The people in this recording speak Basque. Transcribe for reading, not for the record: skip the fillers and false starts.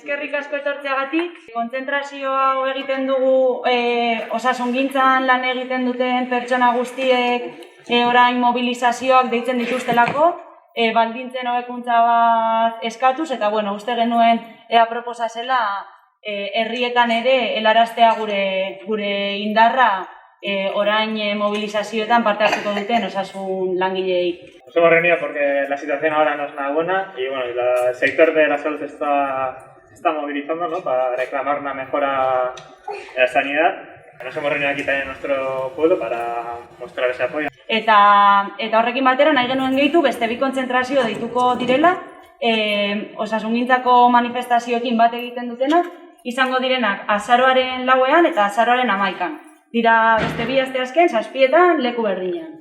Eskerrik asko etortzeagatik. Kontzentrazio hau egiten dugu osasungintzan lan egiten duten pertsona guztiek orain mobilizazioak deitzen dituztelako, baldintzen hobekuntza bat eskatuz, eta uste genuen proposa zela herrietan ere helaraztea gure indarra orain movilizazioetan parte hartuko duten osasun langileei. Nos hemos reunido porque la situación ahora no es nada buena y el sector de la salud está movilizando, ¿no?, para reclamar una mejora en la sanidad. Nos hemos reunido aquí también en nuestro pueblo para mostrar ese apoyo. Eta horrekin batera nahi genuen gehitu beste bi kontzentrazio deituko direla, osasungintzako manifestazioekin bat egiten dutenak, izango direnak azaroaren 4ean eta azaroaren 11ean. Dira beste bi asteazken 7etan leku berdinean.